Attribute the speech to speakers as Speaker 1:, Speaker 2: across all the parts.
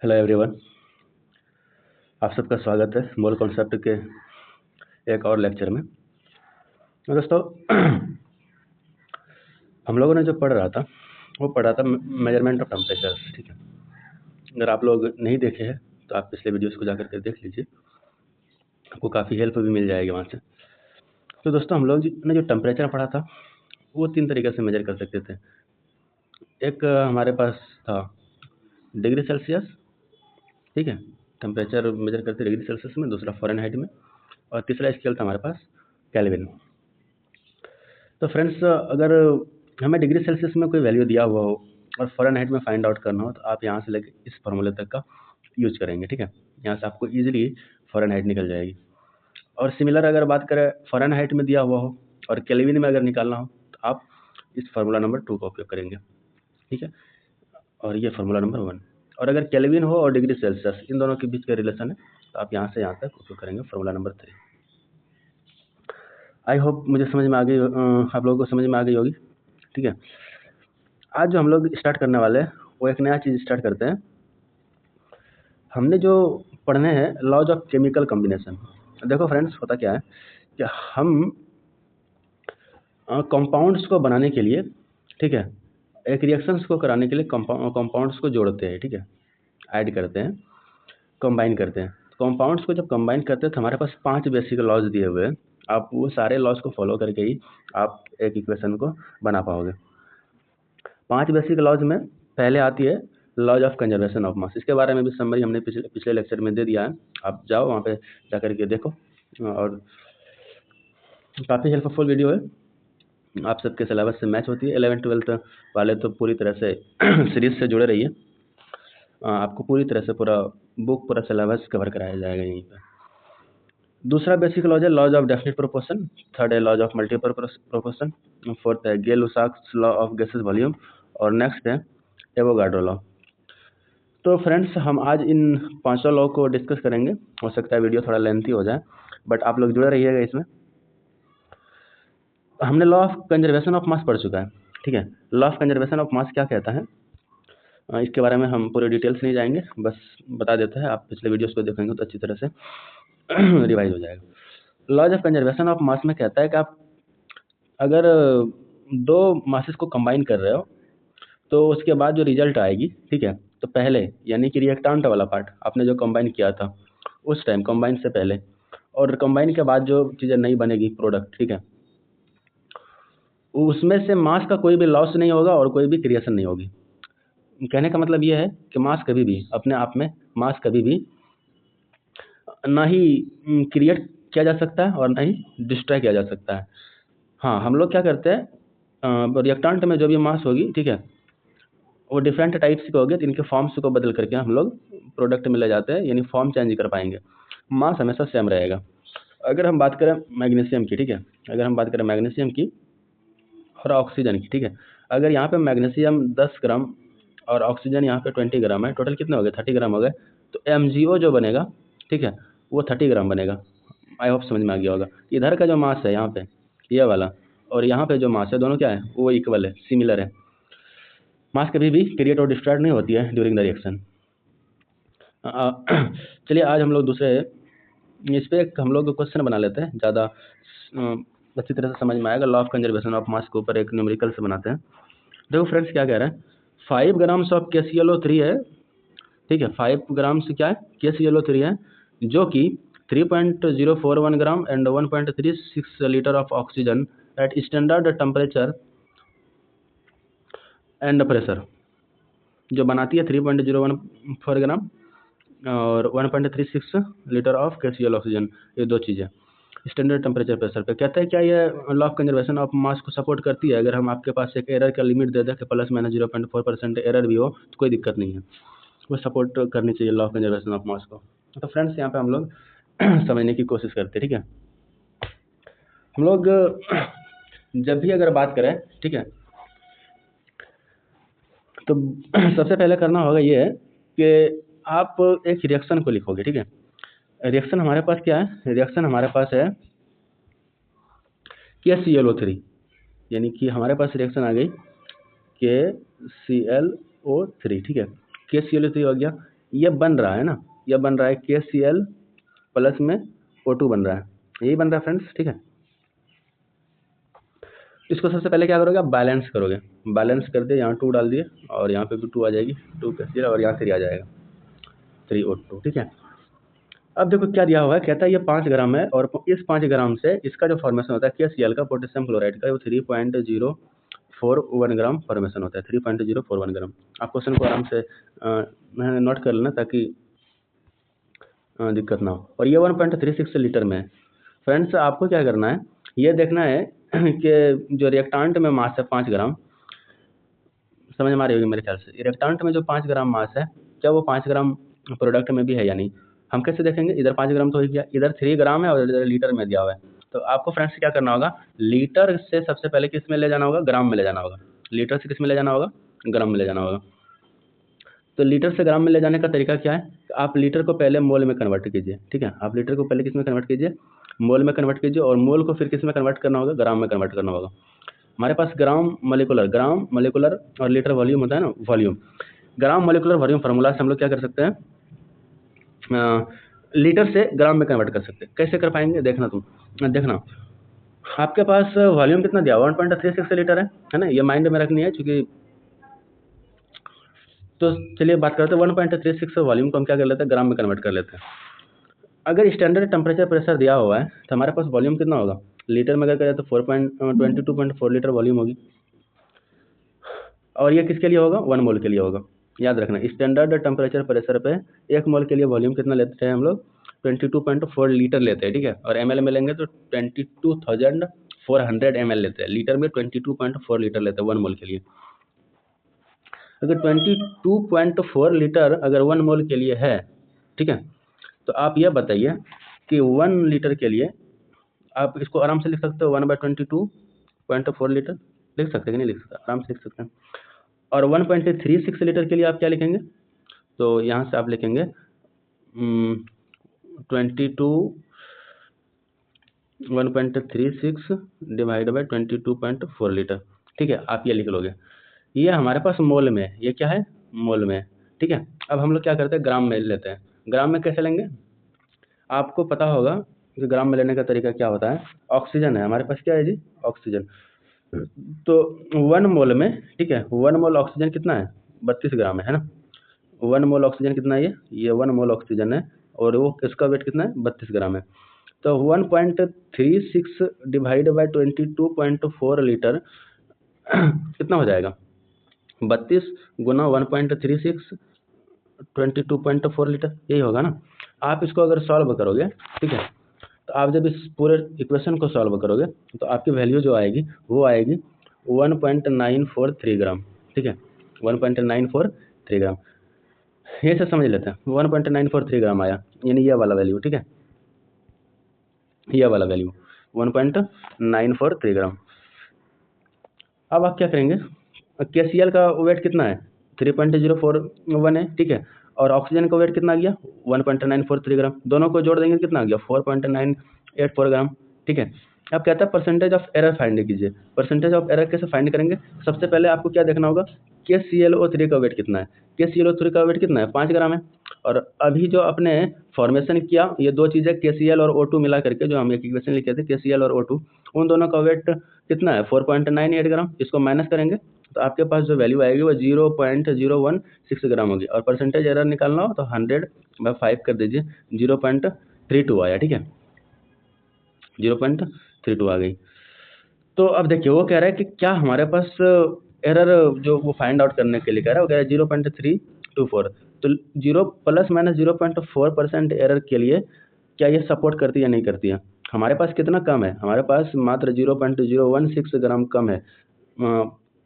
Speaker 1: Hello everyone. आप सबका स्वागत है मोल कॉन्सेप्ट के एक और लेक्चर में। तो दोस्तों हम लोगों ने जो पढ़ रहा था वो पढ़ा था मेजरमेंट ऑफ टेम्परेचर। ठीक है, अगर आप लोग नहीं देखे हैं तो आप पिछले वीडियोस को जाकर के देख लीजिए, आपको काफ़ी हेल्प भी मिल जाएगी वहाँ से। तो दोस्तों हम लोग ने जो टेम्परेचर पढ़ा था वो 3 तरीके से मेजर कर सकते थे। एक हमारे पास था डिग्री सेल्सियस, ठीक है, टेम्परेचर मेजर करते डिग्री सेल्सियस में, दूसरा फ़ारेनहाइट में, और तीसरा स्केल था हमारे पास केल्विन। तो फ्रेंड्स, अगर हमें डिग्री सेल्सियस में कोई वैल्यू दिया हुआ हो और फ़ारेनहाइट में फाइंड आउट करना हो तो आप यहाँ से लेके इस फार्मूले तक का यूज करेंगे। ठीक है, यहाँ से आपको इजीली फ़ारेनहाइट निकल जाएगी। और सिमिलर अगर बात करें फ़ारेनहाइट में दिया हुआ हो और केल्विन में अगर निकालना हो तो आप इस फार्मूला नंबर 2 का उपयोग करेंगे। ठीक है, और ये फार्मूला नंबर 1। और अगर केल्विन हो और डिग्री सेल्सियस, इन दोनों के बीच का रिलेशन है तो आप यहाँ से यहाँ तक उपयोग करेंगे फार्मूला नंबर 3। आई होप मुझे समझ में आ गई, आप लोगों को समझ में आ गई होगी। ठीक है, आज जो हम लोग स्टार्ट करने वाले हैं वो एक नया चीज़ स्टार्ट करते हैं। हमने जो पढ़ने हैं लॉज ऑफ केमिकल कॉम्बिनेशन। देखो फ्रेंड्स, होता क्या है कि हम कंपाउंड्स को बनाने के लिए, ठीक है, एक रिएक्शंस को कराने के लिए कंपाउंड्स को जोड़ते हैं। ठीक है, ऐड करते हैं, कंबाइन करते हैं। कंपाउंड्स को जब कंबाइन करते हैं तो हमारे पास 5 बेसिक लॉज दिए हुए हैं। आप वो सारे लॉज को फॉलो करके ही आप एक इक्वेशन को बना पाओगे। 5 बेसिक लॉज में पहले आती है laws of conservation of mass. इसके बारे में भी समरी हमने पिछले लेक्चर में दे दिया है, आप जाओ वहाँ पे जा करके देखो, और काफ़ी हेल्पफुल वीडियो है, आप सबके सिलेबस से मैच होती है। 11th-12th वाले तो पूरी तरह से सीरीज से जुड़े रहिए, आपको पूरी तरह से पूरा बुक, पूरा सिलेबस कवर कराया जाएगा यहीं पर। दूसरा बेसिक लॉज है laws of definite proportion, third है laws of multiple proportion, fourth है Gay Lussac's law of gases volume, और नेक्स्ट है एवोगाड्रो लॉ। तो फ्रेंड्स, हम आज इन पांचों लॉ को डिस्कस करेंगे। हो सकता है वीडियो थोड़ा लेंथी हो जाए, बट आप लोग जुड़े रहिएगा इसमें। हमने लॉ ऑफ कंजर्वेशन ऑफ मास पढ़ चुका है। ठीक है, लॉ ऑफ कंजर्वेशन ऑफ मास क्या कहता है, इसके बारे में हम पूरे डिटेल्स नहीं जाएंगे, बस बता देता है। आप पिछले वीडियोस को देखेंगे तो अच्छी तरह से रिवाइज हो जाएगा। Laws of conservation of mass में कहता है कि आप अगर दो मासेस को कंबाइन कर रहे हो तो उसके बाद जो रिजल्ट आएगी, ठीक है, तो पहले यानी कि रिएक्टेंट वाला पार्ट आपने जो कंबाइन किया था उस टाइम, कंबाइन से पहले और कंबाइन के बाद जो चीज़ें नहीं बनेगी प्रोडक्ट, ठीक है, उसमें से मास का कोई भी लॉस नहीं होगा और कोई भी क्रिएशन नहीं होगी। कहने का मतलब ये है कि मास कभी भी अपने आप में, मास कभी भी ना ही क्रिएट किया जा सकता है और ना ही डिस्ट्रॉय किया जा सकता है। हाँ, हम लोग क्या करते हैं, रिएक्टेंट में जो भी मास होगी, ठीक है, वो डिफरेंट टाइप्स के होंगे, तो इनके फॉर्म्स को बदल करके हम लोग प्रोडक्ट में ले जाते हैं, यानी फॉर्म चेंज कर पाएंगे, मास हमेशा सेम रहेगा। अगर हम बात करें मैग्नीशियम की, ठीक है, अगर हम बात करें मैग्नीशियम की और ऑक्सीजन की, ठीक है, अगर यहाँ पे मैग्नीशियम 10 ग्राम और ऑक्सीजन यहाँ पे 20 ग्राम है, टोटल कितने हो गए, 30 ग्राम हो गए, तो MgO जो बनेगा, ठीक है, वो 30 ग्राम बनेगा। आई होप समझ में आ गया होगा। इधर का जो मास है यहाँ पे, ये वाला, और यहाँ पे जो मास है, दोनों क्या है, वो इक्वल है, सिमिलर है। मास कभी भी क्रिएट और डिस्ट्रॉय नहीं होती है ड्यूरिंग द रिएक्शन। चलिए आज हम लोग दूसरे इस पे एक हम लोग क्वेश्चन बना लेते हैं, ज़्यादा अच्छी तरह से समझ में आएगा। लॉ ऑफ कंजर्वेशन ऑफ मास के ऊपर एक न्यूमेरिकल से बनाते हैं। देखो फ्रेंड्स, क्या कह रहा है, 5 ग्राम्स ऑफ KClO3 है, ठीक है, 5 ग्राम्स क्या है, KClO3 है, जो कि 3.041 gram and 1.36 litre of oxygen at standard temperature and pressure, जो बनाती है 3.014 ग्राम और 1.36 लीटर ऑफ कैशियल ऑक्सीजन। ये दो चीज़ें स्टैंडर्ड टेम्परेचर प्रेशर पे। कहता है क्या ये लॉ ऑफ कंजर्वेशन ऑफ मास को सपोर्ट करती है। अगर हम आपके पास एक एरर का लिमिट दे दें कि ±0.4% एरर भी हो तो कोई दिक्कत नहीं है, वो सपोर्ट करनी चाहिए लॉ ऑफ कंजर्वेशन ऑफ मास को। तो फ्रेंड्स, यहाँ पे हम लोग समझने की कोशिश करते हैं। ठीक है, हम लोग जब भी अगर बात करें, ठीक है, तो सबसे पहले करना होगा ये है कि आप एक रिएक्शन को लिखोगे। ठीक है, रिएक्शन हमारे पास क्या है, रिएक्शन हमारे पास है KClO3, यानी कि हमारे पास रिएक्शन आ गई KClO3। ठीक है, KClO3 हो गया, ये बन रहा है ना, ये बन रहा है KCl प्लस में O2 बन रहा है, यही बन रहा है फ्रेंड्स, ठीक है। इसको सबसे पहले क्या करोगे, आप बैलेंस करोगे, बैलेंस कर दिए, यहाँ 2 डाल दिए और यहाँ पे भी 2 आ जाएगी, 2 KCl और यहाँ 3 आ जाएगा, 3O2, ठीक है। अब देखो क्या दिया हुआ है, कहता है ये 5 ग्राम है और इस 5 ग्राम से इसका जो फॉर्मेशन होता है KCl का, पोटेशियम क्लोराइड का, वो 3.041 ग्राम फॉर्मेशन होता है, 3.041 ग्राम। आप क्वेश्चन को आराम से नोट कर लेना ताकि दिक्कत ना हो। और ये 1.36 लीटर में है। फ्रेंड्स आपको क्या करना है, ये देखना है कि जो रिएक्टेंट में मास है 5 ग्राम, समझ में आ रही होगी मेरे ख्याल से, रिएक्टेंट में जो 5 ग्राम मास है, क्या वो 5 ग्राम प्रोडक्ट में भी है या नहीं। हम कैसे देखेंगे, इधर 5 ग्राम तो हो गया, इधर 3 ग्राम है और इधर लीटर में दिया हुआ है। तो आपको फ्रेंड्स क्या करना होगा, लीटर से सबसे पहले किस में ले जाना होगा, ग्राम में ले जाना होगा। लीटर से किस में ले जाना होगा, ग्राम में ले जाना होगा। तो लीटर से ग्राम में ले जाने का तरीका क्या है, आप लीटर को पहले मोल में कन्वर्ट कीजिए, ठीक है। आप लीटर को पहले किस में कन्वर्ट कीजिए, मोल में कन्वर्ट कीजिए, और मोल को फिर किस में कन्वर्ट करना होगा, ग्राम में कन्वर्ट करना होगा। हमारे पास ग्राम मोलिकुलर और लीटर वॉल्यूम होता है ना, volume. Gram molecular volume formula से हम लोग क्या कर सकते हैं, लीटर से ग्राम में कन्वर्ट कर सकते हैं। कैसे कर पाएंगे, देखना आपके पास वॉल्यूम कितना दिया, 1.36 लीटर है ना, ये माइंड में रखनी है क्योंकि, तो चलिए बात करते हैं 1.36 वॉल्यूम को हम क्या कर लेते हैं, ग्राम में कन्वर्ट कर लेते हैं। अगर स्टैंडर्ड टेम्परेचर प्रेशर दिया हुआ है तो हमारे पास वॉल्यूम कितना होगा, लीटर में अगर करें तो 22.4 लीटर वॉल्यूम होगी। और ये किसके लिए होगा, 1 मोल के लिए होगा। याद रखना, स्टैंडर्ड टेम्परेचर प्रेशर पे 1 मोल के लिए वॉल्यूम कितना लेते हैं हम लोग, 22.4 लीटर लेते हैं, ठीक है। और ml में लेंगे तो 22,400 ml लेते हैं। लीटर में 22.4 लीटर लेते हैं 1 मोल के लिए। अगर 22.4 लीटर अगर 1 मोल के लिए है, ठीक है, तो आप यह बताइए कि 1 लीटर के लिए आप इसको आराम से लिख सकते हो, 1/22.4 लीटर लिख सकते हैं कि नहीं लिख सकते, आराम से लिख सकते हैं। और 1.36 लीटर के लिए आप क्या लिखेंगे, तो यहाँ से आप लिखेंगे 1.36 डिवाइड बाई 22.4 लीटर, ठीक है। आप ये लिख लोगे, ये हमारे पास मोल में, ये क्या है, मोल में, ठीक है। अब हम लोग क्या करते हैं, ग्राम में लेते हैं। ग्राम में कैसे लेंगे, आपको पता होगा कि ग्राम में लेने का तरीका क्या होता है। ऑक्सीजन है हमारे पास, क्या है जी, ऑक्सीजन। तो 1 मोल में, ठीक है, 1 मोल ऑक्सीजन कितना है, 32 ग्राम है ना। 1 मोल ऑक्सीजन कितना है, ये 1 मोल ऑक्सीजन है और वो इसका वेट कितना है, 32 ग्राम है। तो 1.36 डिवाइड बाई 22.4 लीटर कितना हो जाएगा, 32 गुना 1.36 22.4 लीटर, यही होगा ना। आप इसको अगर सॉल्व करोगे, ठीक है, तो आप जब इस पूरे इक्वेशन को सॉल्व करोगे तो आपकी वैल्यू जो आएगी वो आएगी 1.943 ग्राम, ठीक है, 1.943 ग्राम। ये से समझ लेते हैं, 1.943 ग्राम आया, यानी ये वाला वैल्यू, ठीक है, ये वाला वैल्यू 1.943 ग्राम। अब आप क्या करेंगे, KCl का वेट कितना है, 3.041 है, ठीक है, और ऑक्सीजन का वेट कितना आ गया, 1.943 ग्राम। दोनों को जोड़ देंगे कितना आ गया, 4.984 ग्राम, ठीक है। अब कहता है परसेंटेज ऑफ एरर फाइंड कीजिए। परसेंटेज ऑफ एरर कैसे फाइंड करेंगे, सबसे पहले आपको क्या देखना होगा, KClO3 का वेट कितना है। KClO3 का वेट कितना है, 5 ग्राम है। और अभी जो अपने फॉर्मेशन किया, ये दो चीज़ें KCl और O2 मिला करके जो हम एक इक्वेशन लिखे थे, KCl और O2, उन दोनों का वेट कितना है, 4.98 ग्राम। इसको माइनस करेंगे तो आपके पास जो वैल्यू आएगी वो 0.016 ग्राम होगी। और परसेंटेज एरर निकालना हो तो 100/5 कर दीजिए, 0.32 आया, ठीक है, 0.32 आ गई। तो अब देखिए वो कह रहा है कि क्या हमारे पास एरर जो वो फाइंड आउट करने के लिए कह रहा है, वो कह रहा है 0.324। तो 0 ± 0.4% एरर के लिए क्या ये सपोर्ट करती है या नहीं करती है। हमारे पास कितना कम है, हमारे पास मात्र 0.016 ग्राम कम है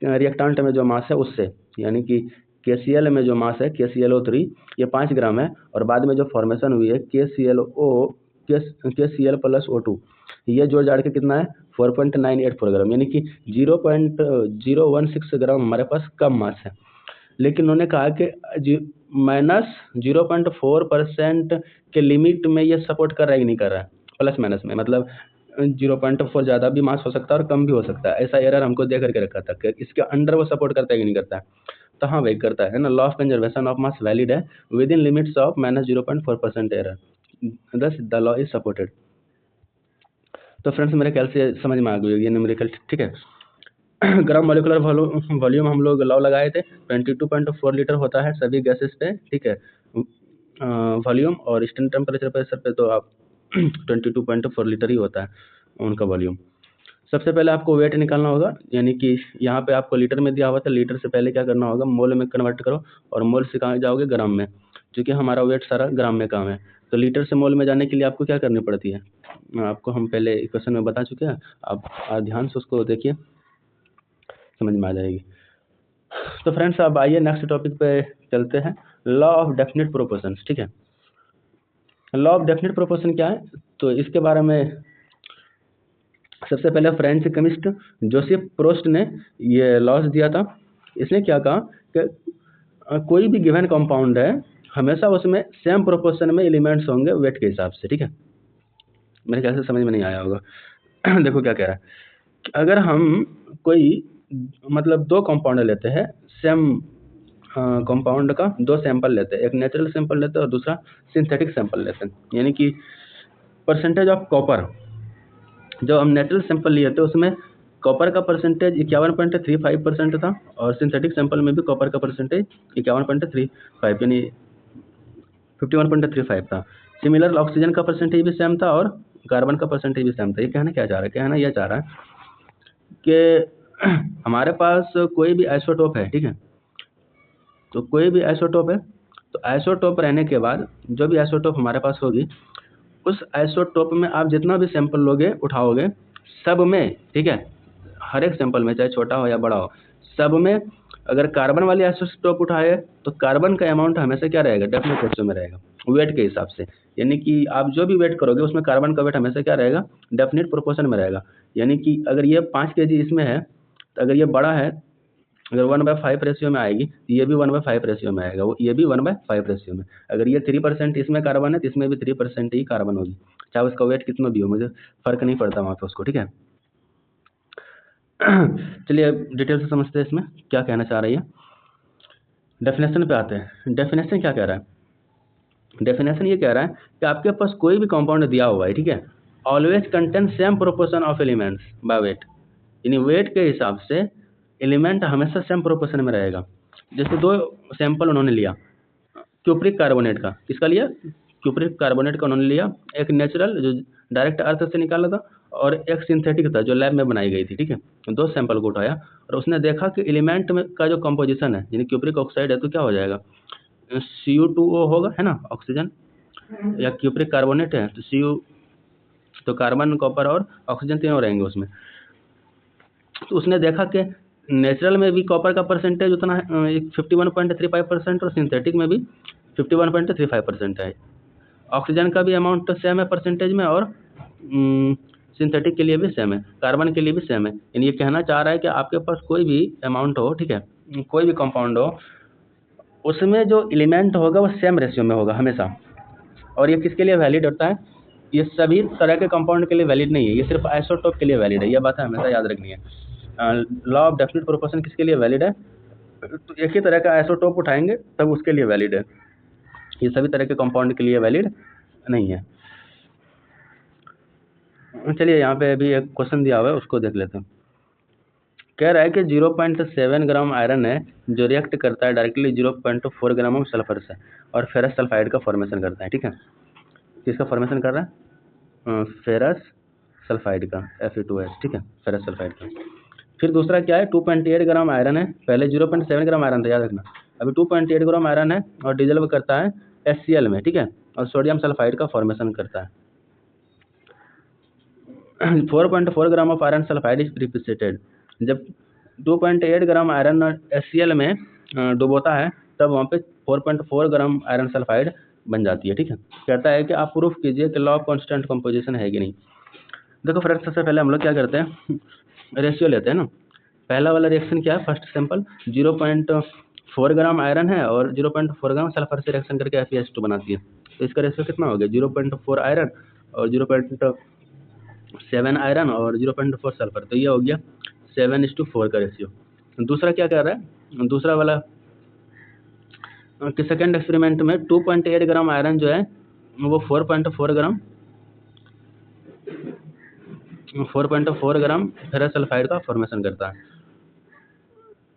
Speaker 1: रिएक्टेंट में जो मास है उससे, यानी कि KCl में जो मास है KClO3 ये 5 ग्राम है, और बाद में जो फॉर्मेशन हुई है KCl प्लस O2, ये जोड़ जाड़ के कितना है 4.984 ग्राम, यानी कि 0.016 ग्राम हमारे पास कम मास है। लेकिन उन्होंने कहा कि -0.4% के लिमिट में ये सपोर्ट कर रहा है कि नहीं कर रहा है, प्लस माइनस में, मतलब 0.4 ज़्यादा भी मास हो सकता है और कम भी हो सकता है। ऐसा एरर हमको दे करके रखा था कि इसके अंडर वो सपोर्ट करता है कि नहीं करता है। तो हाँ वेट करता है ना। Law of conservation of mass valid है within limits of -0.4% error, thus the law is supported. तो फ्रेंड्स मेरे ख्याल से समझ में आ गई होगी ये न्यूमेरिकल, ठीक है। ग्राम मोलिकुलर वॉल्यूम हम लोग लॉ लगाए थे, 22.4 लीटर होता है सभी गैसेस पे, ठीक है, वॉल्यूम। और स्टैंड टेम्परेचर प्रेशर पे तो आप 22.4 लीटर ही होता है उनका वॉल्यूम। सबसे पहले आपको वेट निकालना होगा, यानी कि यहाँ पे आपको लीटर में दिया हुआ था, लीटर से पहले क्या करना होगा, मोल में कन्वर्ट करो, और मोल से कहाँ जाओगे, ग्राम में, क्योंकि हमारा वेट सारा ग्राम में काम है। तो लीटर से मोल में जाने के लिए आपको क्या करनी पड़ती है, आपको हम पहले क्वेश्चन में बता चुके हैं, आप ध्यान से उसको देखिए, समझ में आ जाएगी। तो फ्रेंड्स अब आइए नेक्स्ट टॉपिक पे चलते हैं, लॉ ऑफ डेफिनेट प्रोपोर्शंस, ठीक है। लॉ ऑफ डेफिनेट प्रोपोर्शन क्या है, तो इसके बारे में सबसे पहले फ्रेंच केमिस्ट जोसेफ प्रोस्ट ने ये लॉज दिया था। इसने क्या कहा कि कोई भी गिवन कंपाउंड है हमेशा उसमें सेम प्रोपोर्शन में एलिमेंट्स होंगे वेट के हिसाब से, ठीक है। मेरे ख्याल से समझ में नहीं आया होगा। देखो क्या कह रहा है, अगर हम कोई मतलब दो कंपाउंड लेते हैं, सेम कंपाउंड का दो सैंपल लेते हैं, एक नेचुरल सैंपल लेते हैं और दूसरा सिंथेटिक सैंपल लेते हैं, यानी कि परसेंटेज ऑफ कॉपर, जो हम नेचुरल सैंपल लिए थे उसमें कॉपर का परसेंटेज 51.35% था, और सिंथेटिक सैंपल में भी कॉपर का परसेंटेज 51.35 यानी 51.35 था। सिमिलर ऑक्सीजन का परसेंटेज भी सेम था और कार्बन का परसेंटेज भी सेम था। ये कहना क्या चाह रहा है, कहना यह चाह रहा है कि हमारे पास कोई भी आइसोटोप है, ठीक है, तो कोई भी आइसोटोप है, तो आइसोटोप रहने के बाद जो भी आइसोटोप हमारे पास होगी, उस आइसोटोप में आप जितना भी सैंपल लोगे उठाओगे, सब में, ठीक है, हर एक सैंपल में चाहे छोटा हो या बड़ा हो, सब में अगर कार्बन वाली आइसोटोप उठाए तो कार्बन का अमाउंट हमेशा क्या रहेगा, डेफिनेट रेशियो में रहेगा, वेट के हिसाब से। यानी कि आप जो भी वेट करोगे उसमें कार्बन का वेट हमेशा क्या रहेगा, डेफिनेट प्रोपोर्शन में रहेगा। यानी कि अगर ये 5 kg इसमें है, तो अगर ये बड़ा है, अगर 1/5 रेशियो में आएगी, तो ये भी 1/5 रेशियो में आएगा, ये भी 1/5 रेशियो में। अगर ये 3% इसमें कार्बन है तो इसमें भी 3% ही कार्बन होगी, चाहे उसका वेट कितना भी हो, मुझे फर्क नहीं पड़ता वहाँ पे उसको, ठीक है। चलिए डिटेल से समझते हैं इसमें क्या कहना चाह रही है। डेफिनेशन पे आते हैं। डेफिनेशन क्या कह रहा है, डेफिनेशन ये कह रहा है कि आपके पास कोई भी कंपाउंड दिया हुआ है, ठीक है, always contain same proportion of elements by weight, यानी वेट के हिसाब से एलिमेंट हमेशा सेम प्रोपोर्शन में रहेगा। जैसे दो सैंपल उन्होंने लिया क्यूप्रिक कार्बोनेट का, किसका लिया, क्यूप्रिक कार्बोनेट का उन्होंने लिया, एक नेचुरल जो डायरेक्ट अर्थ से निकाला था, और एक सिंथेटिक था जो लैब में बनाई गई थी, ठीक है। दो सैंपल को उठाया और उसने देखा कि एलिमेंट में का जो कंपोजिशन है, यानी क्यूप्रिक ऑक्साइड है तो क्या हो जाएगा, Cu2O होगा, है ना, ऑक्सीजन, या क्यूप्रिक कार्बोनेट है तो Cu, तो कार्बन, कॉपर और ऑक्सीजन तीनों रहेंगे उसमें। तो उसने देखा कि नेचुरल में भी कॉपर का परसेंटेज उतना है 51.35% और सिंथेटिक में भी 51.35% है। ऑक्सीजन का भी अमाउंट सेम है परसेंटेज में, और सिंथेटिक के लिए भी सेम है, कार्बन के लिए भी सेम है। यानी ये कहना चाह रहा है कि आपके पास कोई भी अमाउंट हो, ठीक है, कोई भी कंपाउंड हो, उसमें जो एलिमेंट होगा वो सेम रेशियो में होगा हमेशा। और ये किसके लिए वैलिड होता है, ये सभी तरह के कंपाउंड के लिए वैलिड नहीं है, ये सिर्फ आइसोटोप के लिए वैलिड है, ये बात हमेशा याद रखनी है। लॉ ऑफ डेफिनेट प्रोपोर्शन किसके लिए वैलिड है, तो एक ही तरह का आइसोटोप उठाएंगे तब उसके लिए वैलिड है, ये सभी तरह के कंपाउंड के लिए वैलिड नहीं है। चलिए यहाँ पे अभी एक क्वेश्चन दिया हुआ है उसको देख लेते हैं। कह रहा है कि 0.7 ग्राम आयरन है जो रिएक्ट करता है डायरेक्टली 0.4 ग्राम ऑफ सल्फर से और फेरस सल्फाइड का फॉर्मेशन करता है, ठीक है। किसका फॉर्मेशन कर रहा है, फेरस सल्फाइड का, Fe2S, ठीक है, फेरस सल्फाइड का। फिर दूसरा क्या है, 2.8 ग्राम आयरन है, पहले 0.7 ग्राम आयरन था, याद रखना, अभी 2.8 ग्राम आयरन है और डिजल्व करता है HCl में, ठीक है, और सोडियम सल्फाइड का फॉर्मेशन करता है। 4.4 gram of iron sulphide is precipitated, जब 2.8 ग्राम आयरन HCl में डुबोता है तब वहाँ पे 4.4 ग्राम आयरन सल्फाइड बन जाती है, ठीक है। कहता है कि आप प्रूफ कीजिए कि लॉ ऑफ कांस्टेंट कंपोजिशन है कि नहीं। देखो फ्रेंड्स, सबसे पहले हम लोग क्या करते हैं, रेशियो लेते हैं ना। पहला वाला रिएक्शन क्या है, फर्स्ट सैंपल 0.4 ग्राम आयरन है और 0.4 ग्राम सल्फर से रिएक्शन करके FeS2 बनाती है, तो इसका रेशियो कितना हो गया, 0.4 आयरन और 0.7 आयरन और 0.4 सल्फर, तो ये हो गया 7:4 का रेशियो। दूसरा क्या कर रहा है, दूसरा वाला कि सेकेंड एक्सपेरिमेंट में 2.8 ग्राम आयरन जो है वो 4.4 ग्राम फेरस सल्फाइड का फॉर्मेशन करता है।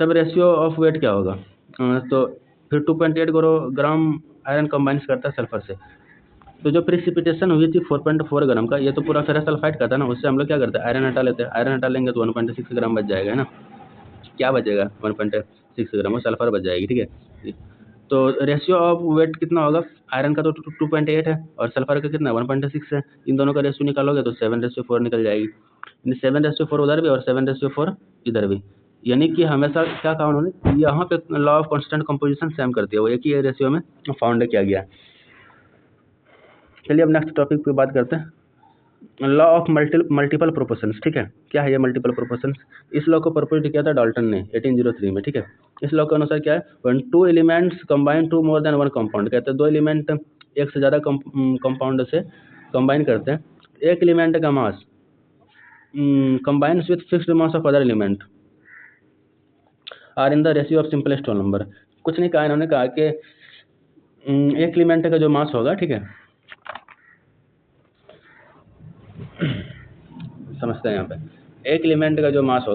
Speaker 1: तब रेशियो ऑफ वेट क्या होगा? तो फिर 2.8 ग्राम आयरन कंबाइंस करता है सल्फर से। तो जो प्रिसिपिटेशन हुई थी 4.4 ग्राम का, ये तो पूरा फेरस सल्फाइड का था ना, उससे हम लोग क्या करते हैं, आयरन हटा लेते हैं। आयरन हटा लेंगे तो 1.6 ग्राम बच जाएगा, है ना। क्या बचेगा? 1.6 ग्राम, वो सल्फर बच जाएगी, ठीक है। तो रेशियो ऑफ वेट कितना होगा? आयरन का तो 2.8 है और सल्फर का कितना 1.6 है। इन दोनों का रेशियो निकालोगे तो 7:4 निकल जाएगी। 7:4 उधर भी और 7:4 इधर भी। यानी कि हमेशा क्या कहा उन्होंने, यहाँ पे law of constant composition same करती है, वो एक ही रेशियो में फाउंड किया गया है। चलिए अब नेक्स्ट टॉपिक पे बात करते हैं, लॉ ऑफ मल्टीपल प्रोपोर्शंस। ठीक है, क्या है ये मल्टीपल प्रोपोर्शंस? इस लॉ को प्रपोज किया था डाल्टन ने 1803 में। ठीक है, इस लॉ के अनुसार क्या है, when two elements combine to more than one compound, कहते हैं दो एलिमेंट एक से ज़्यादा कंपाउंड से कंबाइन करते हैं, एक एलिमेंट का mass combines with fixed mass of other element are in the ratio of simplest whole number. कुछ नहीं कहा इन्होंने, कहा कि एक एलिमेंट का जो मास होगा, ठीक है, समझते हैं यहाँ पे, एक एलिमेंट का जो मास होगा